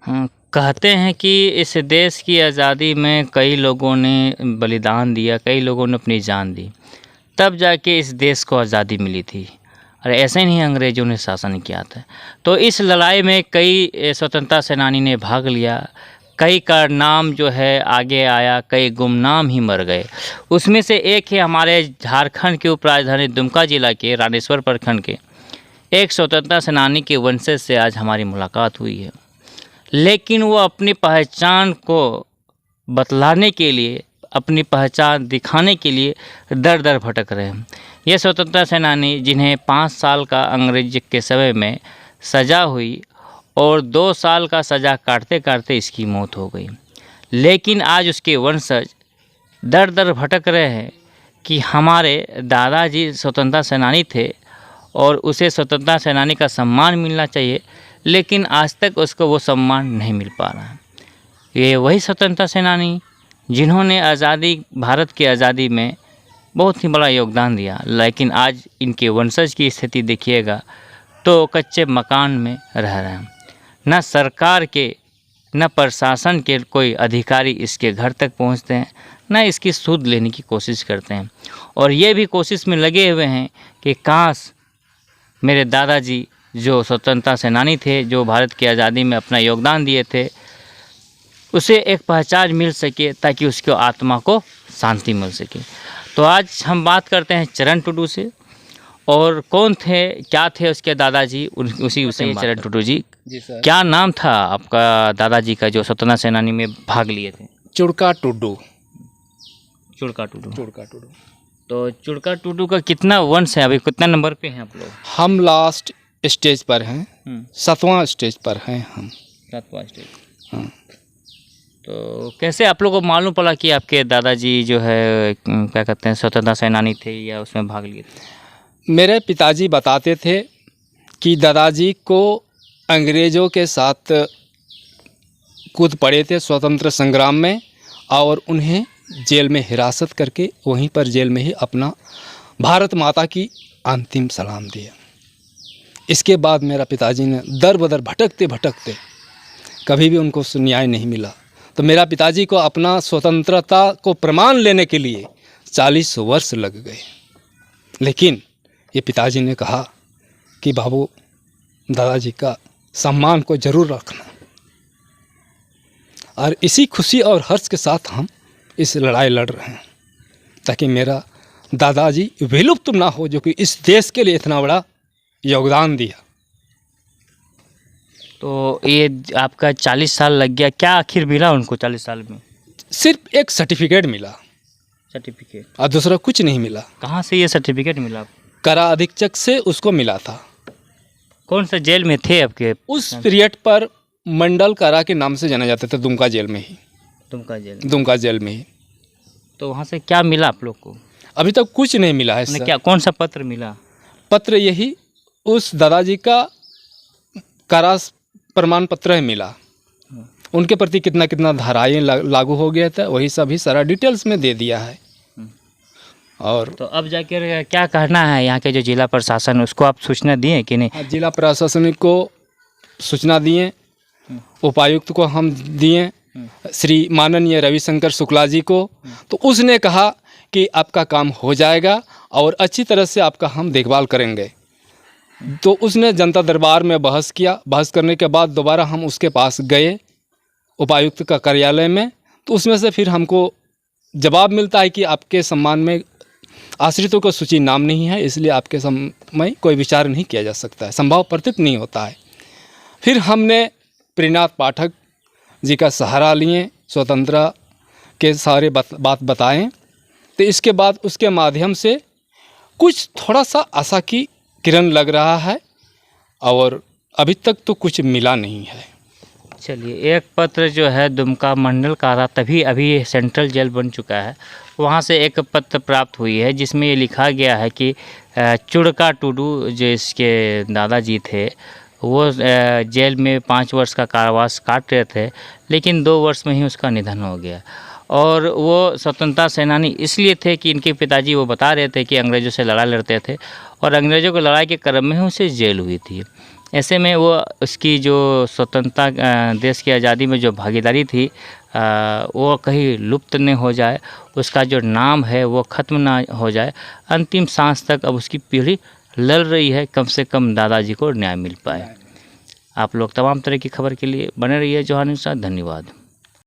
कहते हैं कि इस देश की आज़ादी में कई लोगों ने बलिदान दिया, कई लोगों ने अपनी जान दी, तब जाके इस देश को आज़ादी मिली थी। और ऐसे नहीं अंग्रेज़ों ने शासन किया था। तो इस लड़ाई में कई स्वतंत्रता सेनानी ने भाग लिया, कई का नाम जो है आगे आया, कई गुमनाम ही मर गए। उसमें से एक है हमारे झारखंड के उपराजधानी दुमका जिला के रामेश्वर प्रखंड के एक स्वतंत्रता सेनानी के वंशज से आज हमारी मुलाकात हुई है। लेकिन वो अपनी पहचान को बतलाने के लिए, अपनी पहचान दिखाने के लिए दर दर भटक रहे हैं। ये स्वतंत्रता सेनानी जिन्हें 5 साल का अंग्रेज के समय में सज़ा हुई और 2 साल का सज़ा काटते काटते इसकी मौत हो गई, लेकिन आज उसके वंशज दर दर भटक रहे हैं कि हमारे दादाजी स्वतंत्रता सेनानी थे और उसे स्वतंत्रता सेनानी का सम्मान मिलना चाहिए, लेकिन आज तक उसको वो सम्मान नहीं मिल पा रहा है। ये वही स्वतंत्रता सेनानी जिन्होंने आज़ादी, भारत की आज़ादी में बहुत ही बड़ा योगदान दिया, लेकिन आज इनके वंशज की स्थिति देखिएगा तो कच्चे मकान में रह रहे हैं। न सरकार के, न प्रशासन के कोई अधिकारी इसके घर तक पहुंचते हैं, न इसकी सुध लेने की कोशिश करते हैं। और ये भी कोशिश में लगे हुए हैं कि काश मेरे दादाजी जो स्वतंत्रता सेनानी थे, जो भारत की आज़ादी में अपना योगदान दिए थे, उसे एक पहचान मिल सके ताकि उसकी आत्मा को शांति मिल सके। तो आज हम बात करते हैं चरण टुडू से, और कौन थे, क्या थे उसके दादाजी, उसी चरण टुडू जी सर। क्या नाम था आपका दादाजी का जो स्वतंत्रता सेनानी में भाग लिए थे? चुड़का टुडू। चुड़का टुडू। चुड़का टुडू। तो चुड़का टुडू का कितना वंश है? अभी कितना नंबर पे हैं आप लोग? हम लास्ट स्टेज पर हैं, 7वां स्टेज पर हैं हम। 7वां स्टेज। हाँ। तो कैसे आप लोगों को मालूम पड़ा कि आपके दादाजी जो है क्या कहते हैं स्वतंत्रता सेनानी थे या उसमें भाग लिए थे? मेरे पिताजी बताते थे कि दादाजी को अंग्रेज़ों के साथ कूद पड़े थे स्वतंत्र संग्राम में, और उन्हें जेल में हिरासत करके वहीं पर जेल में ही अपना भारत माता की अंतिम सलाम दिया। इसके बाद मेरा पिताजी ने दर बदर भटकते भटकते कभी भी उनको न्याय नहीं मिला। तो मेरा पिताजी को अपना स्वतंत्रता को प्रमाण लेने के लिए 40 वर्ष लग गए। लेकिन ये पिताजी ने कहा कि बाबू, दादाजी का सम्मान को जरूर रखना। और इसी खुशी और हर्ष के साथ हम इस लड़ाई लड़ रहे हैं ताकि मेरा दादाजी विलुप्त ना हो, जो कि इस देश के लिए इतना बड़ा योगदान दिया। तो ये आपका 40 साल लग गया, क्या आखिर मिला उनको 40 साल में? सिर्फ एक सर्टिफिकेट मिला, सर्टिफिकेट, और दूसरा कुछ नहीं मिला। कहाँ से ये सर्टिफिकेट मिला? करा अधीक्षक से उसको मिला था। कौन सा जेल में थे आपके? उस पीरियड पर मंडल कारा के नाम से जाना जाता था, दुमका जेल में ही। दुमका जेल में ही। तो वहाँ से क्या मिला आप लोग को? अभी तक कुछ नहीं मिला है सर। क्या, कौन सा पत्र मिला? पत्र यही उस दादाजी का कारा प्रमाण पत्र है मिला। उनके प्रति कितना कितना धाराएं लागू हो गया था, वही सभी सारा डिटेल्स में दे दिया है। और तो अब जाकर क्या कहना है यहाँ के जो जिला प्रशासन, उसको आप सूचना दिए कि नहीं? जिला प्रशासन को सूचना दिए, उपायुक्त को हम दिए, श्री माननीय रविशंकर शुक्ला जी को। तो उसने कहा कि आपका काम हो जाएगा और अच्छी तरह से आपका हम देखभाल करेंगे। तो उसने जनता दरबार में बहस किया। बहस करने के बाद दोबारा हम उसके पास गए उपायुक्त का कार्यालय में। तो उसमें से फिर हमको जवाब मिलता है कि आपके सम्मान में आश्रितों का सूची नाम नहीं है, इसलिए आपके समय कोई विचार नहीं किया जा सकता है, संभव प्रतीत नहीं होता है। फिर हमने प्रियनाथ पाठक जी का सहारा लिए, स्वतंत्रता के सारे बात बताएं। तो इसके बाद उसके माध्यम से कुछ थोड़ा सा आशा की किरण लग रहा है, और अभी तक तो कुछ मिला नहीं है। चलिए, एक पत्र जो है दुमका मंडल कारा, तभी अभी सेंट्रल जेल बन चुका है, वहाँ से एक पत्र प्राप्त हुई है जिसमें ये लिखा गया है कि चुड़का टुडू जो इसके दादाजी थे वो जेल में 5 वर्ष का कारावास काट रहे थे, लेकिन 2 वर्ष में ही उसका निधन हो गया। और वो स्वतंत्रता सेनानी इसलिए थे कि इनके पिताजी वो बता रहे थे कि अंग्रेज़ों से लड़ाई लड़ते थे, और अंग्रेज़ों की लड़ाई के क्रम में ही उसे जेल हुई थी। ऐसे में वो उसकी जो स्वतंत्रता देश की आज़ादी में जो भागीदारी थी वो कहीं लुप्त न हो जाए, उसका जो नाम है वो ख़त्म ना हो जाए, अंतिम सांस तक अब उसकी पीढ़ी लड़ रही है, कम से कम दादाजी को न्याय मिल पाए। आप लोग तमाम तरह की खबर के लिए बने रहिए जोहार न्यूज़। धन्यवाद।